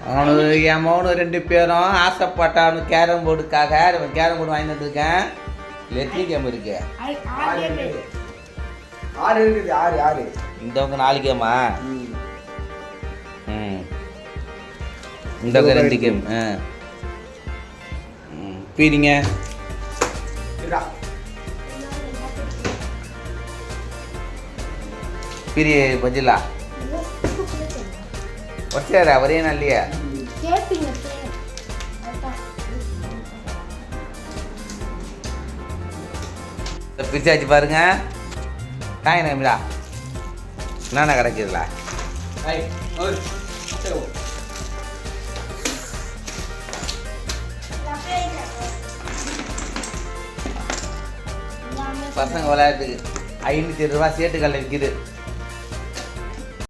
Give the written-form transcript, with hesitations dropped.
அவனுக்கு என் மகனு 2 பேரும் ஆசைப்பட்டானு carrom போர்டுக்காக carrom board வாங்கி வந்துருக்கேன். எத்தனை கேம் இருக்கு? 6 இருக்குது. 6 இந்தவங்க 4 கேமா? இந்தவங்க 2 கேம். பீரிங்க பீரிய பஜிலா ஒற்றையாரா ஒரே நல்லியா பிரிச்சாச்சு பாருங்க. காய் நம்பிடா என்னென்ன கிடைக்குதுல பசங்க விளையாட்டுக்கு 520 ரூபா சேட்டுக்கல்ல விற்கிது.